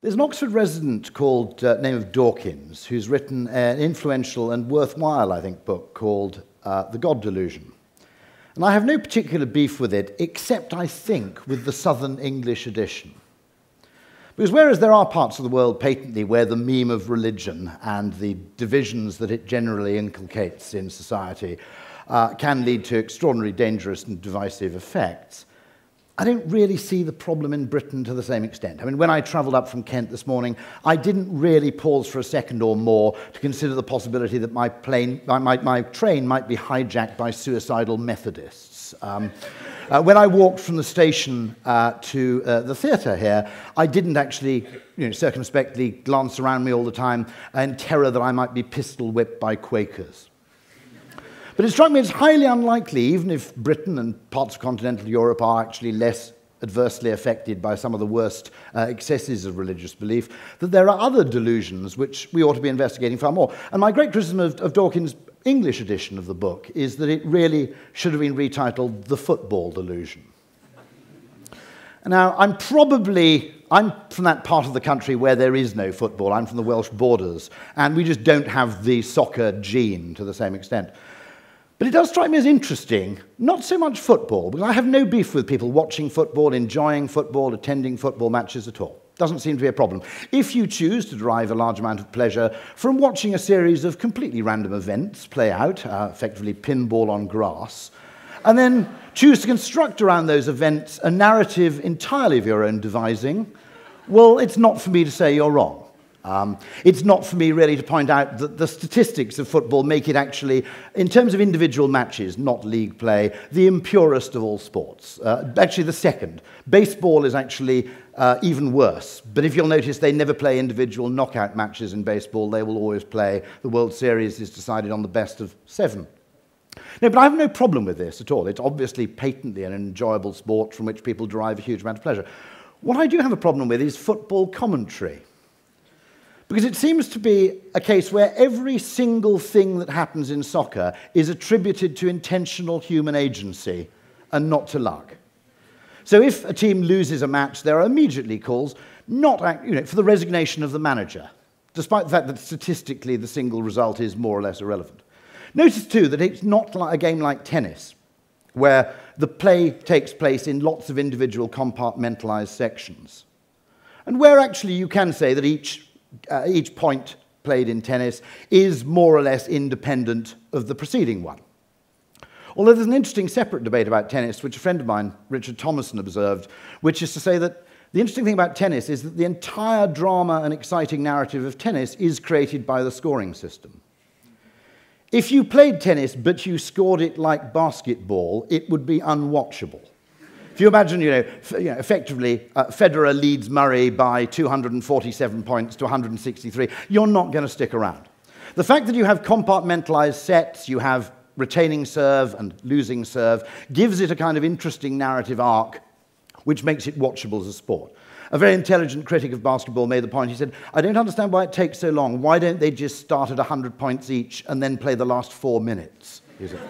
There's an Oxford resident called name of Dawkins who's written an influential and worthwhile, I think, book called The God Delusion. And I have no particular beef with it, except, I think, with the Southern English edition. Because whereas there are parts of the world patently where the meme of religion and the divisions that it generally inculcates in society can lead to extraordinarily dangerous and divisive effects, I don't really see the problem in Britain to the same extent. I mean, when I travelled up from Kent this morning, I didn't really pause for a second or more to consider the possibility that my train might be hijacked by suicidal Methodists. When I walked from the station to the theatre here, I didn't actually circumspectly glance around me all the time in terror that I might be pistol whipped by Quakers. But it struck me as highly unlikely, even if Britain and parts of continental Europe are actually less adversely affected by some of the worst excesses of religious belief, that there are other delusions which we ought to be investigating far more. And my great criticism of Dawkins' English edition of the book is that it really should have been retitled The Football Delusion. Now, I'm from that part of the country where there is no football. I'm from the Welsh borders, and we just don't have the soccer gene to the same extent. But it does strike me as interesting, not so much football, because I have no beef with people watching football, enjoying football, attending football matches at all. Doesn't seem to be a problem. If you choose to derive a large amount of pleasure from watching a series of completely random events play out, effectively pinball on grass, and then choose to construct around those events a narrative entirely of your own devising, well, it's not for me to say you're wrong. It's not for me really to point out that the statistics of football make it actually, in terms of individual matches, not league play, the impurest of all sports. Actually the second. Baseball is actually even worse. But if you'll notice, they never play individual knockout matches in baseball. They will always play. The World Series is decided on the best of 7. No, but I have no problem with this at all. It's obviously patently an enjoyable sport from which people derive a huge amount of pleasure. What I do have a problem with is football commentary. Because it seems to be a case where every single thing that happens in soccer is attributed to intentional human agency and not to luck. So if a team loses a match, there are immediately calls for the resignation of the manager, despite the fact that statistically the single result is more or less irrelevant. Notice too that it's not like a game like tennis, where the play takes place in lots of individual compartmentalized sections, and where actually you can say that each point played in tennis is more or less independent of the preceding one. Although there's an interesting separate debate about tennis, which a friend of mine, Richard Thomason, observed, which is to say that the interesting thing about tennis is that the entire drama and exciting narrative of tennis is created by the scoring system. If you played tennis but you scored it like basketball, it would be unwatchable. If you imagine, effectively, Federer leads Murray by 247 points to 163, you're not going to stick around. The fact that you have compartmentalized sets, you have retaining serve and losing serve, gives it a kind of interesting narrative arc, which makes it watchable as a sport. A very intelligent critic of basketball made the point, he said, I don't understand why it takes so long. Why don't they just start at 100 points each and then play the last 4 minutes? He said.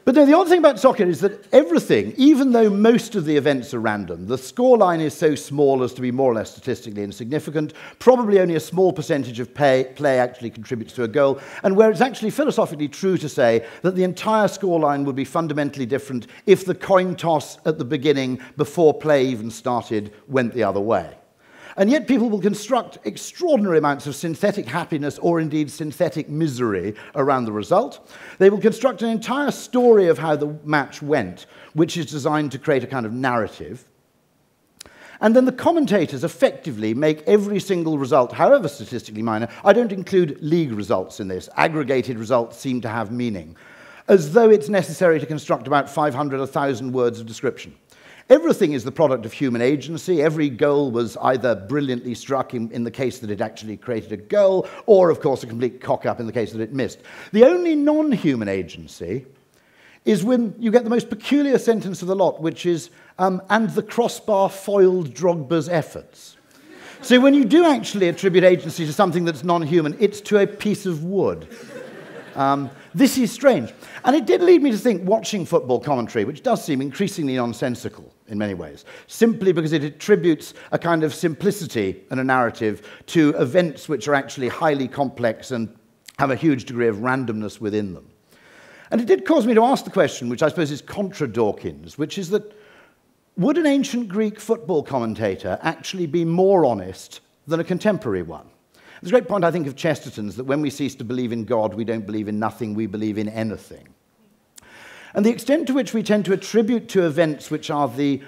But no, the odd thing about soccer is that everything, even though most of the events are random, the scoreline is so small as to be more or less statistically insignificant, probably only a small percentage of play actually contributes to a goal, and where it's actually philosophically true to say that the entire scoreline would be fundamentally different if the coin toss at the beginning, before play even started, went the other way. And yet people will construct extraordinary amounts of synthetic happiness or indeed synthetic misery around the result. They will construct an entire story of how the match went, which is designed to create a kind of narrative. And then the commentators effectively make every single result, however statistically minor, I don't include league results in this, aggregated results seem to have meaning, as though it's necessary to construct about 500, 1,000 words of description. Everything is the product of human agency. Every goal was either brilliantly struck in the case that it actually created a goal, or, of course, a complete cock-up in the case that it missed. The only non-human agency is when you get the most peculiar sentence of the lot, which is, and the crossbar foiled Drogba's efforts. So when you do actually attribute agency to something that's non-human, it's to a piece of wood. This is strange. And it did lead me to think, watching football commentary, which does seem increasingly nonsensical in many ways, simply because it attributes a kind of simplicity and a narrative to events which are actually highly complex and have a huge degree of randomness within them. And it did cause me to ask the question, which I suppose is contra Dawkins, which is that would an ancient Greek football commentator actually be more honest than a contemporary one? There's a great point, I think, of Chesterton's, that when we cease to believe in God, we don't believe in nothing, we believe in anything. And the extent to which we tend to attribute to events which are the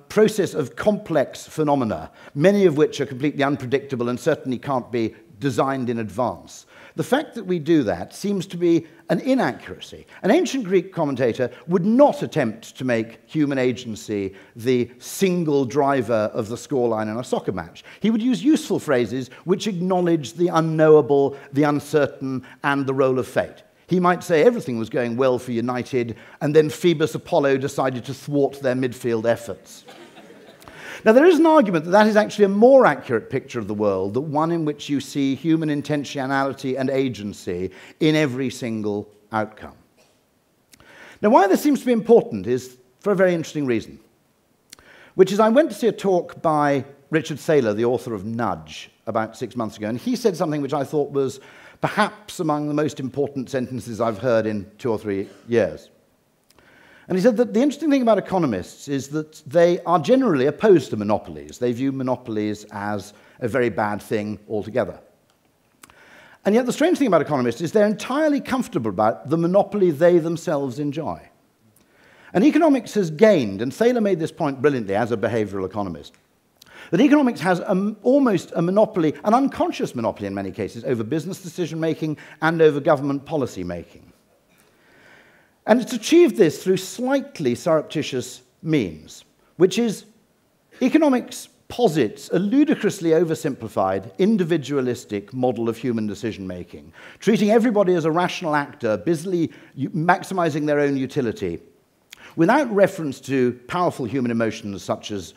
process of complex phenomena, many of which are completely unpredictable and certainly can't be designed in advance, the fact that we do that seems to be an inaccuracy. An ancient Greek commentator would not attempt to make human agency the single driver of the scoreline in a soccer match. He would use useful phrases which acknowledge the unknowable, the uncertain, and the role of fate. He might say everything was going well for United, and then Phoebus Apollo decided to thwart their midfield efforts. Now, there is an argument that that is actually a more accurate picture of the world, the one in which you see human intentionality and agency in every single outcome. Now, why this seems to be important is for a very interesting reason, which is I went to see a talk by Richard Thaler, the author of Nudge, about 6 months ago, and he said something which I thought was perhaps among the most important sentences I've heard in 2 or 3 years. And he said that the interesting thing about economists is that they are generally opposed to monopolies. They view monopolies as a very bad thing altogether. And yet the strange thing about economists is they're entirely comfortable about the monopoly they themselves enjoy. And economics has gained, and Thaler made this point brilliantly as a behavioral economist, that economics has almost a monopoly, an unconscious monopoly in many cases, over business decision-making and over government policy-making. And it's achieved this through slightly surreptitious means, which is economics posits a ludicrously oversimplified, individualistic model of human decision-making, treating everybody as a rational actor, busily maximizing their own utility, without reference to powerful human emotions such as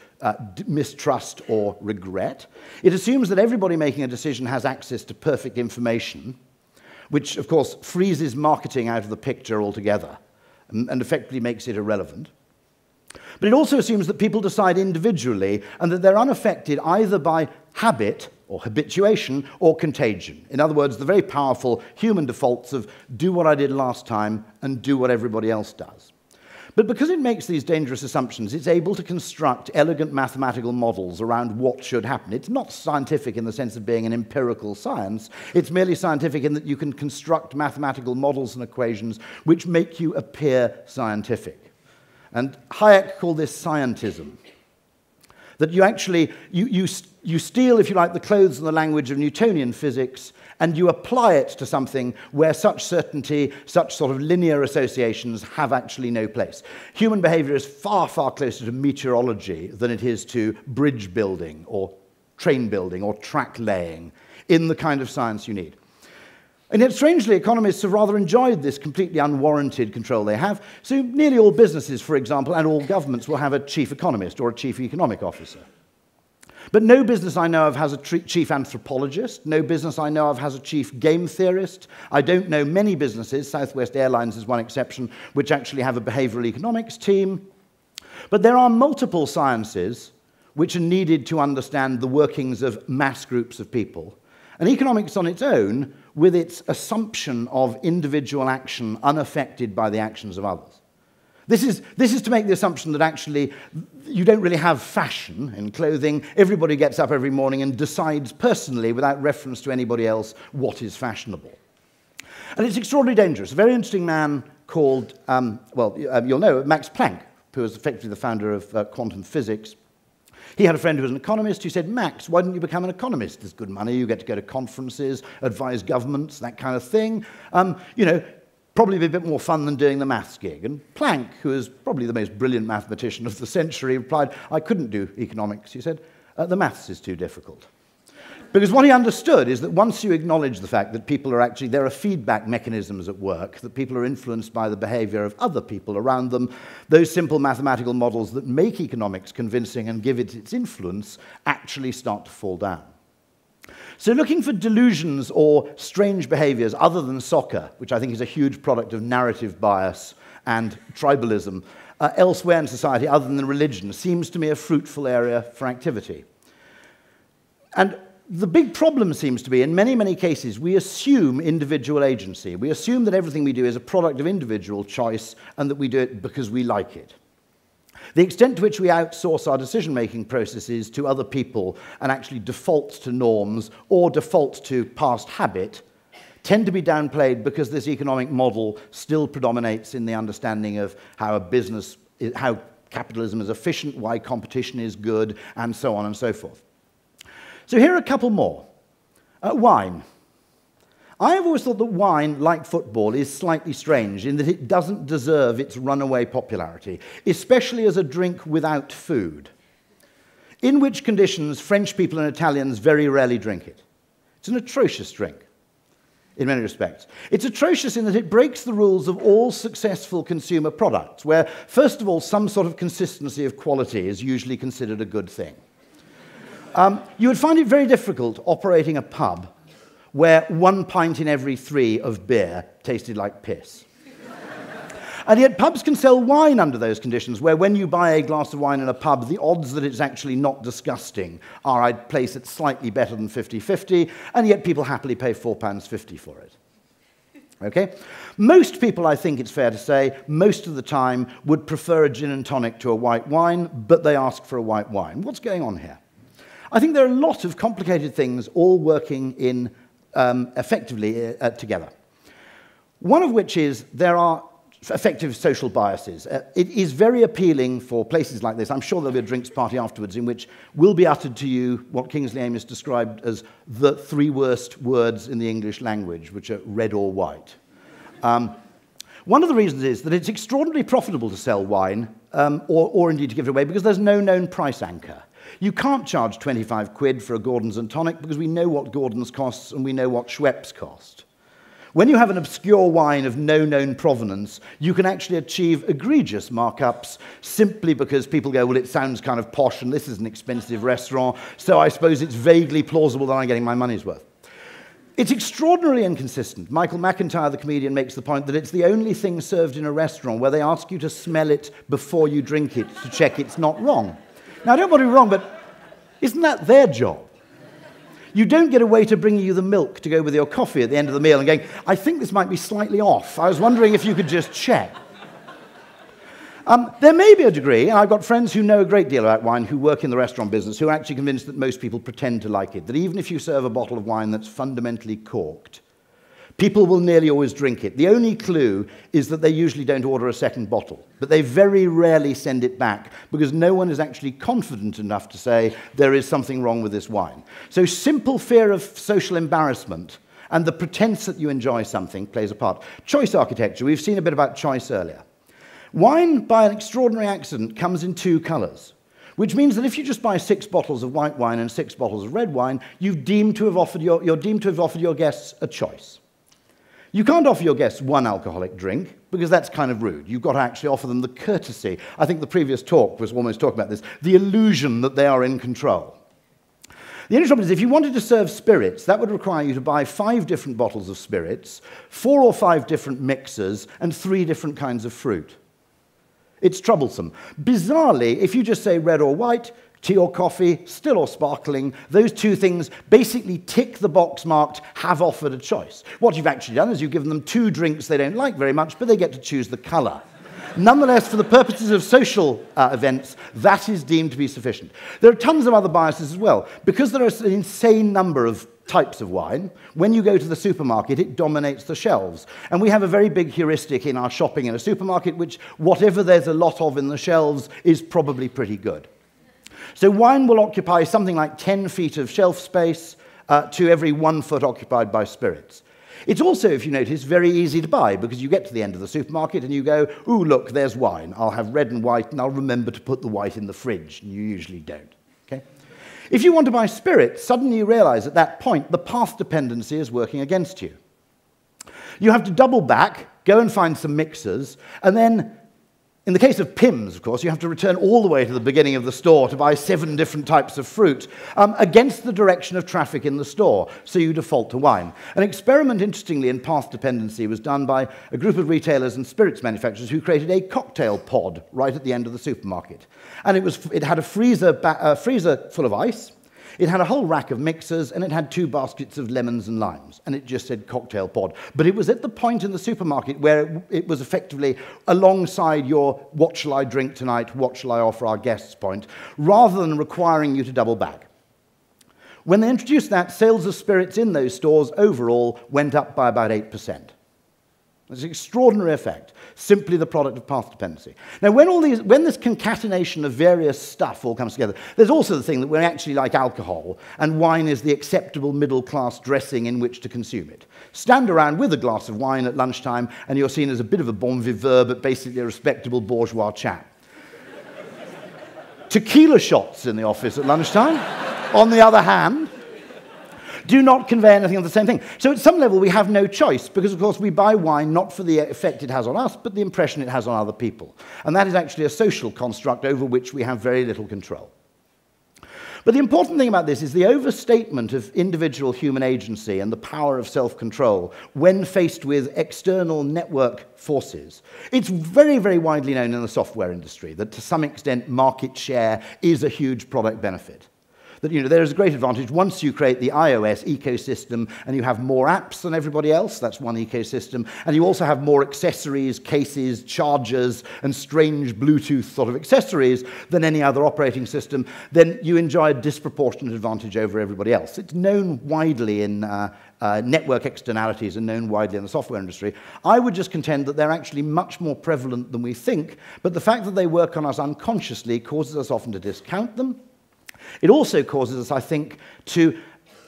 mistrust or regret. It assumes that everybody making a decision has access to perfect information, which, of course, freezes marketing out of the picture altogether and effectively makes it irrelevant. But it also assumes that people decide individually and that they're unaffected either by habit or habituation or contagion. In other words, the very powerful human defaults of do what I did last time and do what everybody else does. But because it makes these dangerous assumptions, it's able to construct elegant mathematical models around what should happen. It's not scientific in the sense of being an empirical science. It's merely scientific in that you can construct mathematical models and equations which make you appear scientific. And Hayek called this scientism. That you actually, you steal, if you like, the clothes and the language of Newtonian physics, and you apply it to something where such certainty, such sort of linear associations have actually no place. Human behavior is far, far closer to meteorology than it is to bridge building or train building or track laying in the kind of science you need. And yet, strangely, economists have rather enjoyed this completely unwarranted control they have. So nearly all businesses, for example, and all governments will have a chief economist or a chief economic officer. But no business I know of has a chief anthropologist. No business I know of has a chief game theorist. I don't know many businesses, Southwest Airlines is one exception, which actually have a behavioral economics team. But there are multiple sciences which are needed to understand the workings of mass groups of people. And economics on its own, with its assumption of individual action unaffected by the actions of others. This is to make the assumption that actually you don't really have fashion in clothing. Everybody gets up every morning and decides personally, without reference to anybody else, what is fashionable. And it's extraordinarily dangerous. A very interesting man called, you'll know, Max Planck, who was effectively the founder of quantum physics. He had a friend who was an economist who said, Max, why don't you become an economist? There's good money, you get to go to conferences, advise governments, that kind of thing. Probably be a bit more fun than doing the maths gig. And Planck, who is probably the most brilliant mathematician of the century, replied, I couldn't do economics. He said, the maths is too difficult. Because what he understood is that once you acknowledge the fact that people are actually, there are feedback mechanisms at work, that people are influenced by the behavior of other people around them, those simple mathematical models that make economics convincing and give it its influence actually start to fall down. So looking for delusions or strange behaviors other than soccer, which I think is a huge product of narrative bias and tribalism, elsewhere in society other than religion, seems to me a fruitful area for activity. And the big problem seems to be, in many, many cases, we assume individual agency. We assume that everything we do is a product of individual choice and that we do it because we like it. The extent to which we outsource our decision-making processes to other people and actually default to norms or default to past habit tend to be downplayed because this economic model still predominates in the understanding of how how capitalism is efficient, why competition is good, and so on and so forth. So here are a couple more. Wine. I have always thought that wine, like football, is slightly strange in that it doesn't deserve its runaway popularity, especially as a drink without food, in which conditions French people and Italians very rarely drink it. It's an atrocious drink in many respects. It's atrocious in that it breaks the rules of all successful consumer products, where, first of all, some sort of consistency of quality is usually considered a good thing. You would find it very difficult operating a pub where 1 pint in every 3 of beer tasted like piss. And yet pubs can sell wine under those conditions, where when you buy a glass of wine in a pub, the odds that it's actually not disgusting are, I'd place it, slightly better than 50-50, and yet people happily pay £4.50 for it. Okay? Most people, I think it's fair to say, most of the time would prefer a gin and tonic to a white wine, but they ask for a white wine. What's going on here? I think there are a lot of complicated things all working in effectively together. One of which is there are effective social biases. It is very appealing for places like this. I'm sure there'll be a drinks party afterwards in which will be uttered to you what Kingsley Amis described as the 3 worst words in the English language, which are red or white. One of the reasons is that it's extraordinarily profitable to sell wine, or indeed to give it away, because there's no known price anchor. You can't charge 25 quid for a Gordon's and tonic because we know what Gordon's costs and we know what Schweppes cost. When you have an obscure wine of no known provenance, you can actually achieve egregious markups simply because people go, well, it sounds kind of posh and this is an expensive restaurant, so I suppose it's vaguely plausible that I'm getting my money's worth. It's extraordinarily inconsistent. Michael McIntyre, the comedian, makes the point that it's the only thing served in a restaurant where they ask you to smell it before you drink it to check it's not wrong. Now, I don't want to be wrong, but isn't that their job? You don't get a waiter bringing you the milk to go with your coffee at the end of the meal and going, I think this might be slightly off. I was wondering if you could just check. There may be a degree, and I've got friends who know a great deal about wine who work in the restaurant business who are actually convinced that most people pretend to like it, that even if you serve a bottle of wine that's fundamentally corked, people will nearly always drink it. The only clue is that they usually don't order a second bottle, but they very rarely send it back because no one is actually confident enough to say there is something wrong with this wine. So simple fear of social embarrassment and the pretense that you enjoy something plays a part. Choice architecture, we've seen a bit about choice earlier. Wine, by an extraordinary accident, comes in 2 colours, which means that if you just buy 6 bottles of white wine and 6 bottles of red wine, you're deemed to have offered your guests a choice. You can't offer your guests 1 alcoholic drink, because that's kind of rude. You've got to actually offer them the courtesy. I think the previous talk was almost talking about this, the illusion that they are in control. The only trouble is, if you wanted to serve spirits, that would require you to buy 5 different bottles of spirits, 4 or 5 different mixers, and 3 different kinds of fruit. It's troublesome. Bizarrely, if you just say red or white, tea or coffee, still or sparkling, those 2 things basically tick the box marked, have offered a choice. What you've actually done is you've given them 2 drinks they don't like very much, but they get to choose the colour. Nonetheless, for the purposes of social events, that is deemed to be sufficient. There are tons of other biases as well. Because there are an insane number of types of wine, when you go to the supermarket, it dominates the shelves. And we have a very big heuristic in our shopping in a supermarket, which whatever there's a lot of in the shelves is probably pretty good. So wine will occupy something like 10 feet of shelf space to every 1 foot occupied by spirits. It's also, if you notice, very easy to buy because you get to the end of the supermarket and you go, ooh, look, there's wine. I'll have red and white and I'll remember to put the white in the fridge. And you usually don't. Okay? If you want to buy spirits, suddenly you realize at that point the path dependency is working against you. You have to double back, go and find some mixers, and then In the case of Pimm's, of course, you have to return all the way to the beginning of the store to buy 7 different types of fruit against the direction of traffic in the store, so you default to wine. An experiment, interestingly, in path dependency was done by a group of retailers and spirits manufacturers who created a cocktail pod right at the end of the supermarket. And it had a freezer full of ice, it had a whole rack of mixers, and it had 2 baskets of lemons and limes, and it just said cocktail pod. But it was at the point in the supermarket where it was effectively alongside your what shall I drink tonight, what shall I offer our guests point, rather than requiring you to double back. When they introduced that, sales of spirits in those stores overall went up by about 8%. It's an extraordinary effect, simply the product of path dependency. Now, when this concatenation of various stuff all comes together, there's also the thing that we're actually like alcohol, and wine is the acceptable middle-class dressing in which to consume it. Stand around with a glass of wine at lunchtime, and you're seen as a bit of a bon viveur, but basically a respectable bourgeois chap. Tequila shots in the office at lunchtime, on the other hand, do not convey anything of the same thing. So at some level, we have no choice, because, of course, we buy wine not for the effect it has on us, but the impression it has on other people. And that is actually a social construct over which we have very little control. But the important thing about this is the overstatement of individual human agency and the power of self-control when faced with external network forces. It's very, very widely known in the software industry that, to some extent, market share is a huge product benefit. That, there is a great advantage once you create the iOS ecosystem and you have more apps than everybody else, that's one ecosystem, and you also have more accessories, cases, chargers, and strange Bluetooth sort of accessories than any other operating system, then you enjoy a disproportionate advantage over everybody else. It's known widely in network externalities and known widely in the software industry. I would just contend that they're actually much more prevalent than we think, but the fact that they work on us unconsciously causes us often to discount them. It also causes us, I think, to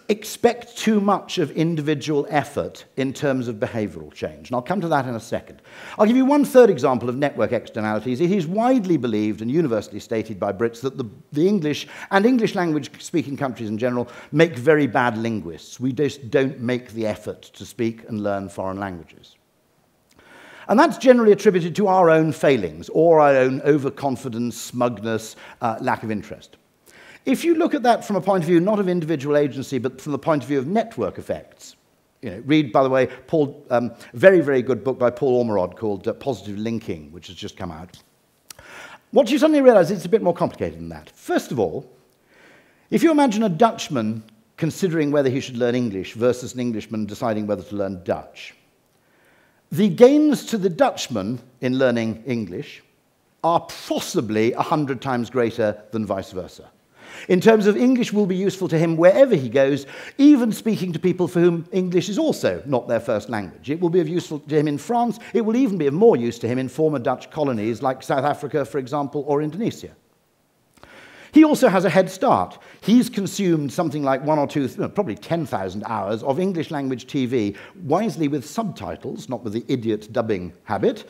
expect too much of individual effort in terms of behavioral change. And I'll come to that in a second. I'll give you one third example of network externalities. It is widely believed and universally stated by Brits that the English and English language-speaking countries in general make very bad linguists. We just don't make the effort to speak and learn foreign languages. And that's generally attributed to our own failings or our own overconfidence, smugness, lack of interest. If you look at that from a point of view not of individual agency, but from the point of view of network effects, read, by the way, very, very good book by Paul Ormerod called Positive Linking, which has just come out. What you suddenly realize is it's a bit more complicated than that. First of all, if you imagine a Dutchman considering whether he should learn English versus an Englishman deciding whether to learn Dutch, the gains to the Dutchman in learning English are possibly 100 times greater than vice versa. In terms of English will be useful to him wherever he goes, even speaking to people for whom English is also not their first language. It will be of useful to him in France. It will even be of more use to him in former Dutch colonies like South Africa, for example, or Indonesia. He also has a head start. He's consumed something like 1 or 2, probably 10,000 hours of English language TV, wisely with subtitles, not with the idiot dubbing habit,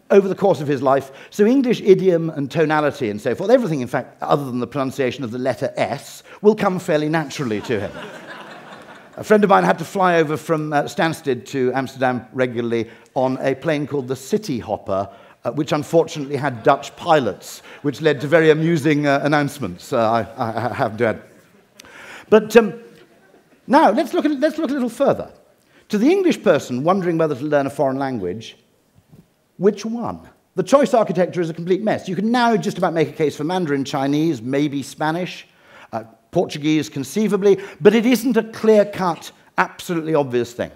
over the course of his life. So English idiom and tonality and so forth, everything, in fact, other than the pronunciation of the letter S, will come fairly naturally to him. A friend of mine had to fly over from Stansted to Amsterdam regularly on a plane called the City Hopper, which unfortunately had Dutch pilots, which led to very amusing announcements, I have to add. But now, let's look a little further. To the English person wondering whether to learn a foreign language, which one? The choice architecture is a complete mess. You can now just about make a case for Mandarin Chinese, maybe Spanish, Portuguese conceivably, but it isn't a clear-cut, absolutely obvious thing.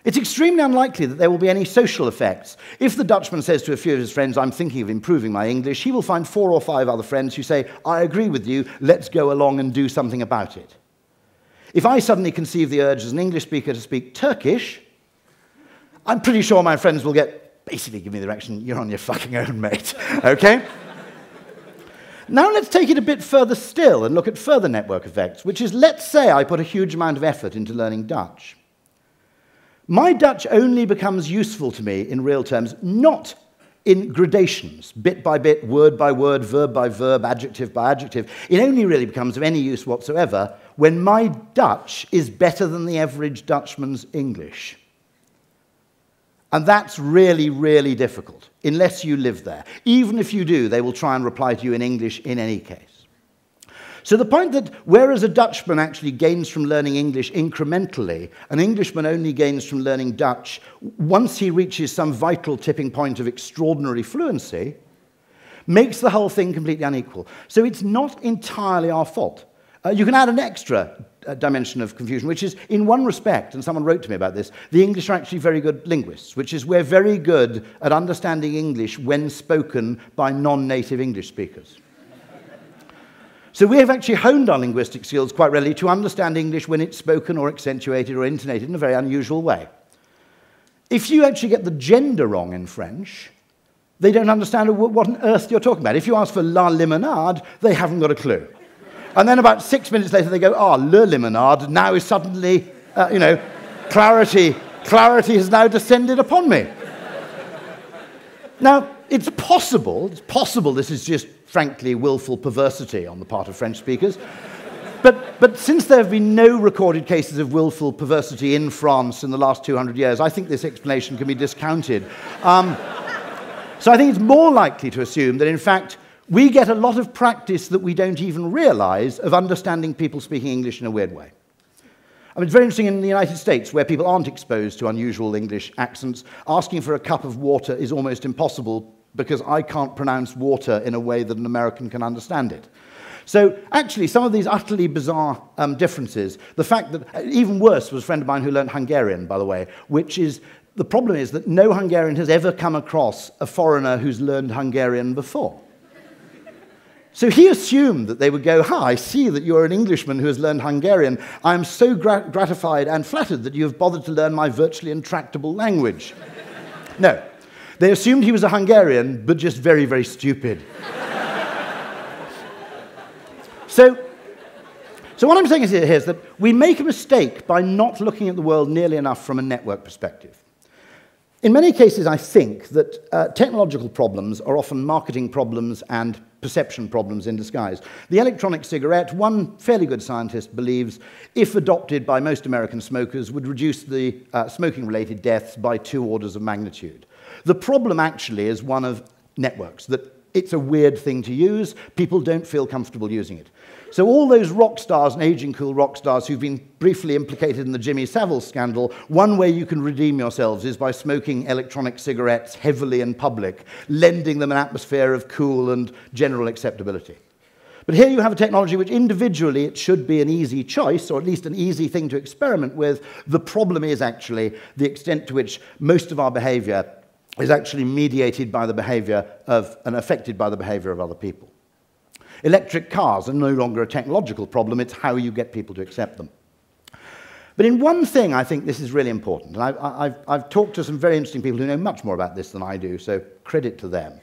It's extremely unlikely that there will be any social effects. If the Dutchman says to a few of his friends, I'm thinking of improving my English, he will find 4 or 5 other friends who say, I agree with you, let's go along and do something about it. If I suddenly conceive the urge as an English speaker to speak Turkish, I'm pretty sure my friends will basically give me the direction, you're on your fucking own, mate, okay? Now let's take it a bit further still and look at further network effects, which is, let's say I put a huge amount of effort into learning Dutch. My Dutch only becomes useful to me in real terms, not in gradations, bit by bit, word by word, verb by verb, adjective by adjective. It only really becomes of any use whatsoever when my Dutch is better than the average Dutchman's English. And that's really, really difficult, unless you live there. Even if you do, they will try and reply to you in English in any case. So the point that whereas a Dutchman actually gains from learning English incrementally, an Englishman only gains from learning Dutch once he reaches some vital tipping point of extraordinary fluency, makes the whole thing completely unequal. So it's not entirely our fault. You can add an extra dimension of confusion, which is, in one respect, and someone wrote to me about this, the English are actually very good linguists, which is we're very good at understanding English when spoken by non-native English speakers. So we have actually honed our linguistic skills quite readily to understand English when it's spoken or accentuated or intonated in a very unusual way. If you actually get the gender wrong in French, they don't understand what on earth you're talking about. If you ask for la limonade, they haven't got a clue. And then about 6 minutes later, they go, le limonade now is suddenly, clarity has now descended upon me. Now, it's possible this is just, frankly, willful perversity on the part of French speakers. But since there have been no recorded cases of willful perversity in France in the last 200 years, I think this explanation can be discounted. So I think it's more likely to assume that, in fact, we get a lot of practice that we don't even realize of understanding people speaking English in a weird way. I mean, it's very interesting in the United States, where people aren't exposed to unusual English accents. Asking for a cup of water is almost impossible because I can't pronounce water in a way that an American can understand it. So actually, some of these utterly bizarre differences, the fact that, even worse was a friend of mine who learned Hungarian, by the way, which is, the problem is that no Hungarian has ever come across a foreigner who's learned Hungarian before. So he assumed that they would go, I see that you're an Englishman who has learned Hungarian. I am so gratified and flattered that you have bothered to learn my virtually intractable language. No. They assumed he was a Hungarian, but just very, very stupid. So what I'm saying here is that we make a mistake by not looking at the world nearly enough from a network perspective. In many cases, I think that technological problems are often marketing problems and perception problems in disguise. The electronic cigarette, one fairly good scientist believes, if adopted by most American smokers, would reduce the smoking-related deaths by 2 orders of magnitude. The problem actually is one of networks, that it's a weird thing to use, people don't feel comfortable using it. So all those rock stars and aging cool rock stars who've been briefly implicated in the Jimmy Savile scandal, one way you can redeem yourselves is by smoking electronic cigarettes heavily in public, lending them an atmosphere of cool and general acceptability. But here you have a technology which individually it should be an easy choice, or at least an easy thing to experiment with. The problem is actually the extent to which most of our behavior is actually mediated by the behavior of and affected by the behavior of other people. Electric cars are no longer a technological problem, it's how you get people to accept them. But in one thing, I think this is really important, and I've talked to some very interesting people who know much more about this than I do, so credit to them,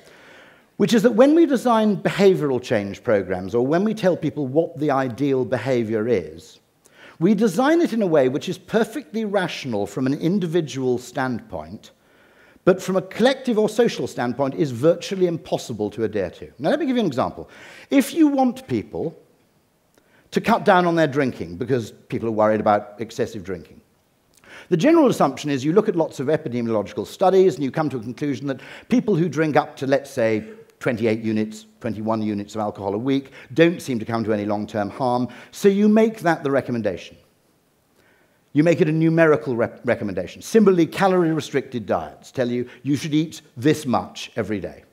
which is that when we design behavioral change programs, or when we tell people what the ideal behavior is, we design it in a way which is perfectly rational from an individual standpoint, but from a collective or social standpoint is virtually impossible to adhere to. Now, let me give you an example. If you want people to cut down on their drinking because people are worried about excessive drinking, the general assumption is you look at lots of epidemiological studies and you come to a conclusion that people who drink up to, let's say, 28 units, 21 units of alcohol a week don't seem to come to any long-term harm, so you make that the recommendation. You make it a numerical recommendation. Similarly, calorie-restricted diets tell you you should eat this much every day.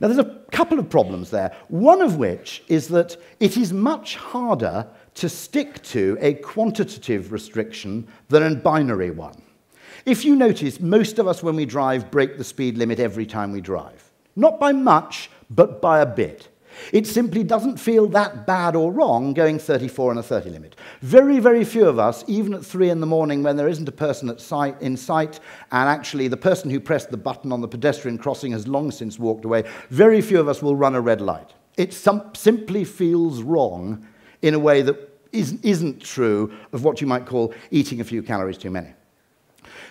Now, there's a couple of problems there, one of which is that it is much harder to stick to a quantitative restriction than a binary one. If you notice, most of us, when we drive, break the speed limit every time we drive. Not by much, but by a bit. It simply doesn't feel that bad or wrong going 34 on a 30 limit. Very, very few of us, even at 3 in the morning when there isn't a person in sight, and actually the person who pressed the button on the pedestrian crossing has long since walked away, very few of us will run a red light. It simply feels wrong in a way that isn't true of what you might call eating a few calories too many.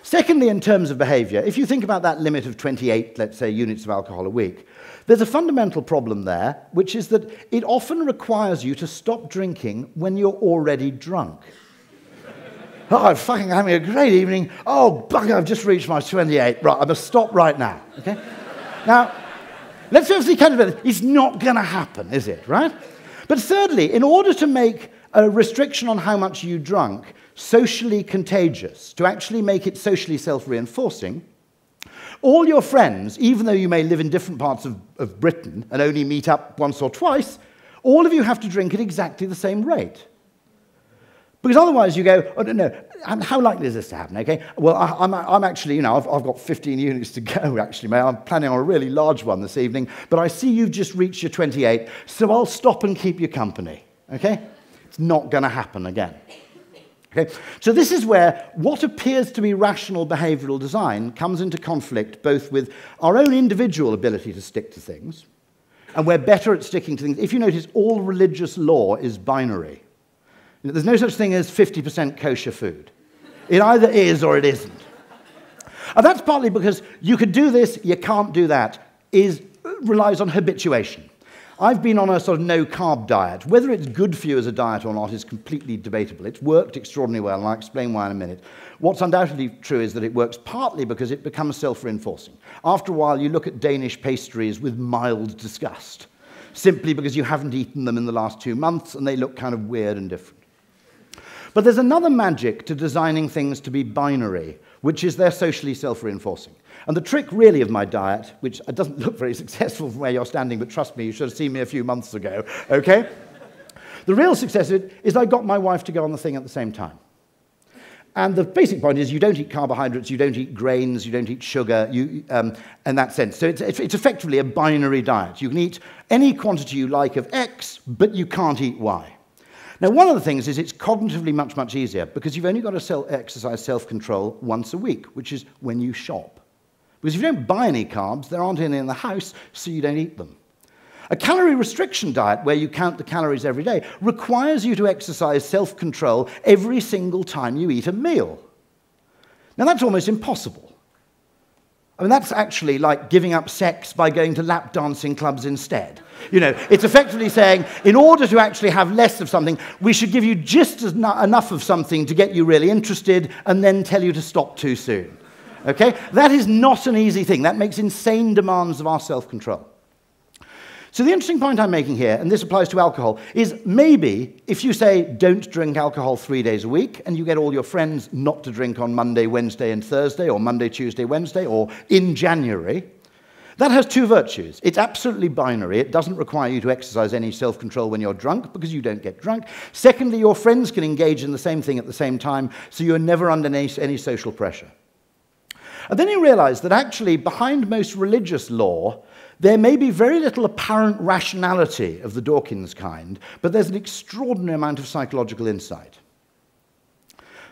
Secondly, in terms of behavior, if you think about that limit of 28, let's say, units of alcohol a week, there's a fundamental problem there, which is that it often requires you to stop drinking when you're already drunk. Oh, I'm fucking having a great evening. Oh, bugger, I've just reached my 28. Right, I must stop right now, okay? Now, let's firstly kind of, it's not going to happen, is it, right? But thirdly, in order to make a restriction on how much you drunk socially contagious, to actually make it socially self-reinforcing, all your friends, even though you may live in different parts of Britain and only meet up once or twice, all of you have to drink at exactly the same rate. Because otherwise you go, oh, no, how likely is this to happen, okay? Well, I'm actually, you know, I've got 15 units to go, actually, mate. I'm planning on a really large one this evening, but I see you've just reached your 28, so I'll stop and keep you company, okay? It's not going to happen again. Okay? So this is where what appears to be rational behavioral design comes into conflict both with our own individual ability to stick to things, and we're better at sticking to things. If you notice, all religious law is binary. There's no such thing as 50% kosher food. It either is or it isn't. And that's partly because you could do this, you can't do that, relies on habituation. I've been on a sort of no-carb diet. Whether it's good for you as a diet or not is completely debatable. It's worked extraordinarily well, and I'll explain why in a minute. What's undoubtedly true is that it works partly because it becomes self-reinforcing. After a while, you look at Danish pastries with mild disgust, simply because you haven't eaten them in the last 2 months, and they look kind of weird and different. But there's another magic to designing things to be binary, which is they're socially self-reinforcing. And the trick, really, of my diet, which doesn't look very successful from where you're standing, but trust me, you should have seen me a few months ago, okay? The real success of it is I got my wife to go on the thing at the same time. And the basic point is you don't eat carbohydrates, you don't eat grains, you don't eat sugar, in that sense. So it's effectively a binary diet. You can eat any quantity you like of X, but you can't eat Y. Now, one of the things is it's cognitively much, much easier because you've only got to exercise self-control once a week, which is when you shop. Because if you don't buy any carbs, there aren't any in the house, so you don't eat them. A calorie restriction diet, where you count the calories every day, requires you to exercise self-control every single time you eat a meal. Now, that's almost impossible. I mean, that's actually like giving up sex by going to lap dancing clubs instead. You know, it's effectively saying, in order to actually have less of something, we should give you just enough of something to get you really interested and then tell you to stop too soon. Okay? That is not an easy thing. That makes insane demands of our self-control. So the interesting point I'm making here, and this applies to alcohol, is maybe if you say don't drink alcohol 3 days a week and you get all your friends not to drink on Monday, Wednesday, and Thursday, or Monday, Tuesday, Wednesday, or in January, that has two virtues. It's absolutely binary. It doesn't require you to exercise any self-control when you're drunk because you don't get drunk. Secondly, your friends can engage in the same thing at the same time, so you're never under any social pressure. And then you realize that actually behind most religious law, there may be very little apparent rationality of the Dawkins kind, but there's an extraordinary amount of psychological insight.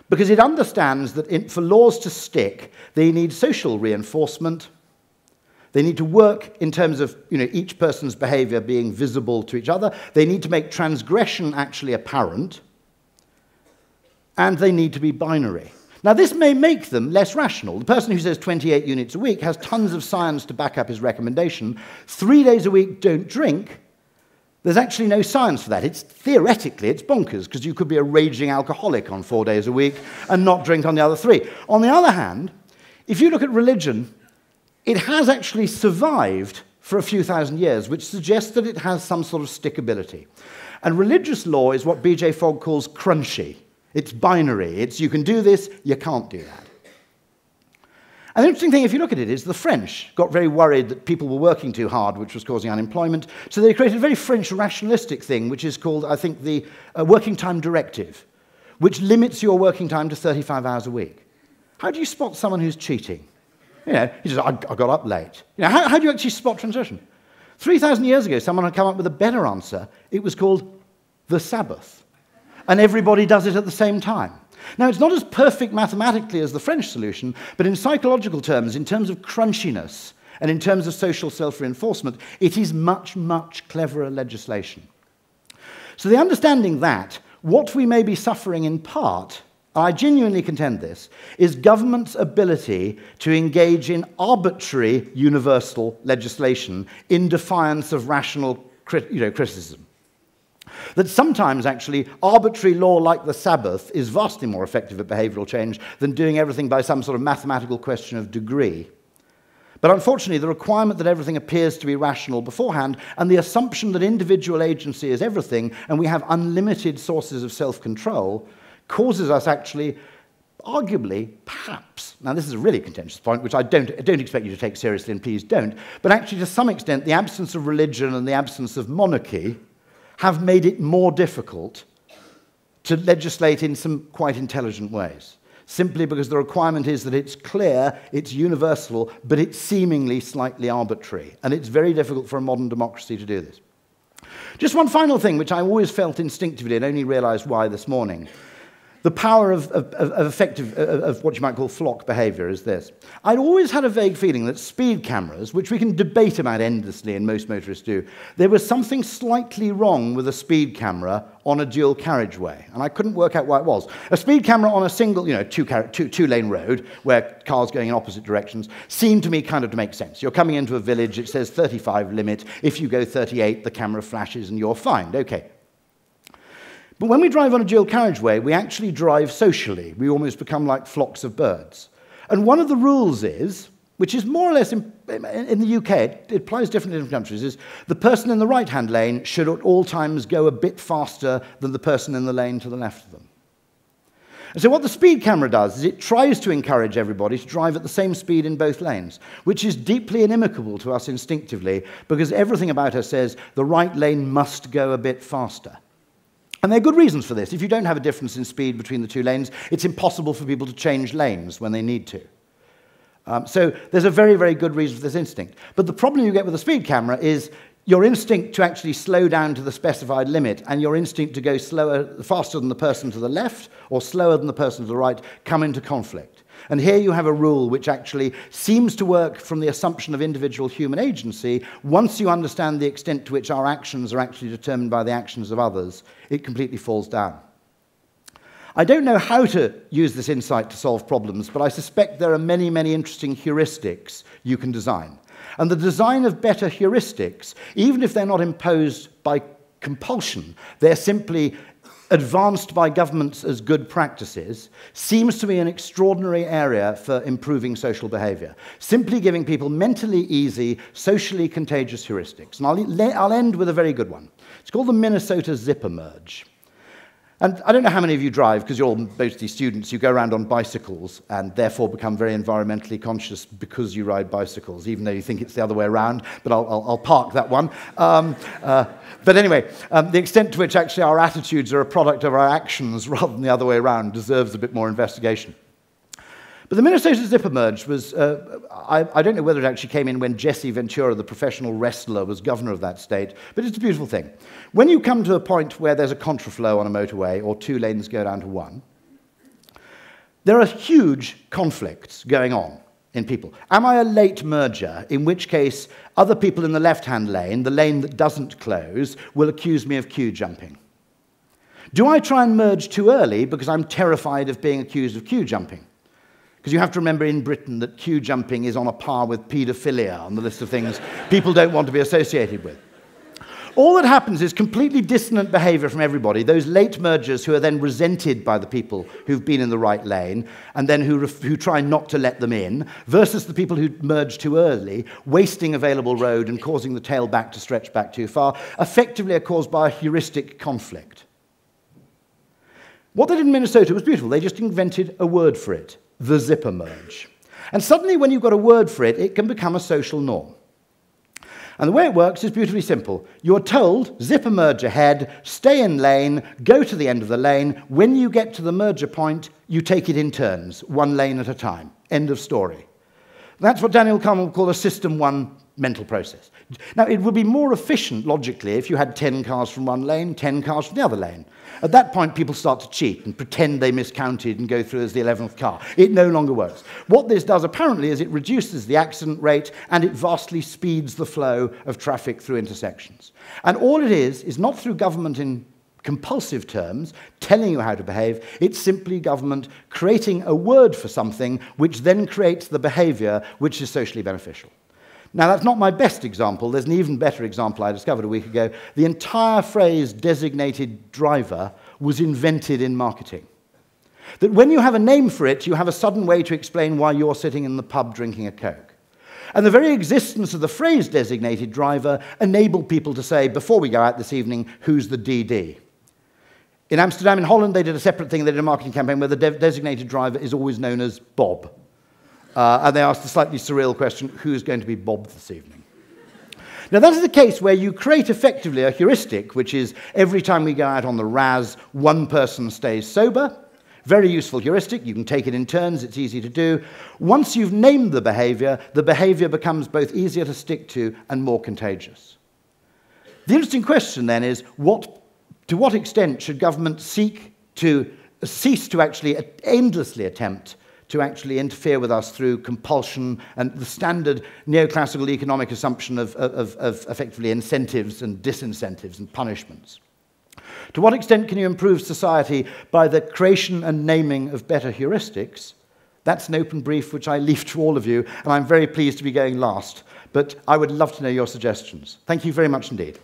Because it understands that for laws to stick, they need social reinforcement. They need to work in terms of each person's behavior being visible to each other. They need to make transgression actually apparent. And they need to be binary. Now, this may make them less rational. The person who says 28 units a week has tons of science to back up his recommendation. 3 days a week, don't drink. There's actually no science for that. Theoretically, it's bonkers, because you could be a raging alcoholic on 4 days a week and not drink on the other 3. On the other hand, if you look at religion, it has actually survived for a few thousand years, which suggests that it has some sort of stickability. And religious law is what B.J. Fogg calls crunchy. It's binary. It's you can do this, you can't do that. And the interesting thing, if you look at it, is the French got very worried that people were working too hard, which was causing unemployment. So they created a very French rationalistic thing, which is called, I think, the Working Time Directive, which limits your working time to 35 hours a week. How do you spot someone who's cheating? He says, I got up late. How do you actually spot transgression? 3,000 years ago, someone had come up with a better answer. It was called the Sabbath. And everybody does it at the same time. Now, it's not as perfect mathematically as the French solution, but in psychological terms, in terms of crunchiness, and in terms of social self-reinforcement, it is much, much cleverer legislation. So the understanding that what we may be suffering in part, I genuinely contend this, is government's ability to engage in arbitrary universal legislation in defiance of rational criticism. That sometimes, actually, arbitrary law like the Sabbath is vastly more effective at behavioral change than doing everything by some sort of mathematical question of degree. But unfortunately, the requirement that everything appears to be rational beforehand and the assumption that individual agency is everything and we have unlimited sources of self-control causes us actually, arguably, perhaps, now this is a really contentious point, which I don't expect you to take seriously, and please don't, but actually to some extent the absence of religion and the absence of monarchy have made it more difficult to legislate in some quite intelligent ways, simply because the requirement is that it's clear, it's universal, but it's seemingly slightly arbitrary, and it's very difficult for a modern democracy to do this. Just one final thing, which I always felt instinctively and only realized why this morning. The power of what you might call flock behavior is this. I'd always had a vague feeling that speed cameras, which we can debate about endlessly, and most motorists do, there was something slightly wrong with a speed camera on a dual carriageway, and I couldn't work out why it was. A speed camera on a single, two-lane road where cars going in opposite directions seemed to me kind of to make sense. You're coming into a village, it says 35 limit. If you go 38, the camera flashes and you're fined. Okay. But when we drive on a dual carriageway, we actually drive socially. We almost become like flocks of birds. And one of the rules is, which is more or less in the UK, it applies differently in different countries, is the person in the right-hand lane should at all times go a bit faster than the person in the lane to the left of them. And so what the speed camera does is it tries to encourage everybody to drive at the same speed in both lanes, which is deeply inimical to us instinctively, because everything about us says the right lane must go a bit faster. And there are good reasons for this. If you don't have a difference in speed between the two lanes, it's impossible for people to change lanes when they need to. So there's a very, very good reason for this instinct. But the problem you get with a speed camera is your instinct to actually slow down to the specified limit and your instinct to go faster than the person to the left or slower than the person to the right come into conflict. And here you have a rule which actually seems to work from the assumption of individual human agency. Once you understand the extent to which our actions are actually determined by the actions of others, it completely falls down. I don't know how to use this insight to solve problems, but I suspect there are many, many interesting heuristics you can design. And the design of better heuristics, even if they're not imposed by compulsion, they're simply advanced by governments as good practices, seems to be an extraordinary area for improving social behavior. Simply giving people mentally easy, socially contagious heuristics. And I'll end with a very good one. It's called the Minnesota Zipper Merge. And I don't know how many of you drive, because you're all mostly students. You go around on bicycles and therefore become very environmentally conscious because you ride bicycles, even though you think it's the other way around, but I'll park that one. But anyway, the extent to which actually our attitudes are a product of our actions rather than the other way around deserves a bit more investigation. But the Minnesota Zipper Merge was, I don't know whether it actually came in when Jesse Ventura, the professional wrestler, was governor of that state, but it's a beautiful thing. When you come to a point where there's a contraflow on a motorway or two lanes go down to one, there are huge conflicts going on in people. Am I a late merger, in which case other people in the left-hand lane, the lane that doesn't close, will accuse me of queue jumping? Do I try and merge too early because I'm terrified of being accused of queue jumping? Because you have to remember in Britain that queue jumping is on a par with paedophilia on the list of things people don't want to be associated with. All that happens is completely dissonant behavior from everybody, those late mergers who are then resented by the people who've been in the right lane and then who try not to let them in, versus the people who merge too early, wasting available road and causing the tailback to stretch back too far, effectively are caused by a heuristic conflict. What they did in Minnesota was beautiful. They just invented a word for it. The zipper merge. And suddenly when you've got a word for it, it can become a social norm. And the way it works is beautifully simple. You're told, zipper merge ahead, stay in lane, go to the end of the lane. When you get to the merger point, you take it in turns, one lane at a time. End of story. That's what Daniel Kahneman would call a system one mental process. Now, it would be more efficient, logically, if you had 10 cars from one lane, 10 cars from the other lane. At that point, people start to cheat and pretend they miscounted and go through as the 11th car. It no longer works. What this does, apparently, is it reduces the accident rate and it vastly speeds the flow of traffic through intersections. And all it is not through government in compulsive terms, telling you how to behave. It's simply government creating a word for something which then creates the behavior which is socially beneficial. Now, that's not my best example. There's an even better example I discovered a week ago. The entire phrase designated driver was invented in marketing. That when you have a name for it, you have a sudden way to explain why you're sitting in the pub drinking a Coke. And the very existence of the phrase designated driver enabled people to say, before we go out this evening, who's the DD? In Amsterdam, in Holland, they did a separate thing. They did a marketing campaign where the designated driver is always known as Bob. And they asked the slightly surreal question, who's going to be Bob this evening? Now, that is the case where you create effectively a heuristic, which is every time we go out on the Raz, one person stays sober. Very useful heuristic. You can take it in turns. It's easy to do. Once you've named the behavior becomes both easier to stick to and more contagious. The interesting question then is, to what extent should government cease to actually endlessly attempt to actually interfere with us through compulsion and the standard neoclassical economic assumption of effectively incentives and disincentives and punishments? To what extent can you improve society by the creation and naming of better heuristics? That's an open brief which I leave to all of you, and I'm very pleased to be going last. But I would love to know your suggestions. Thank you very much indeed.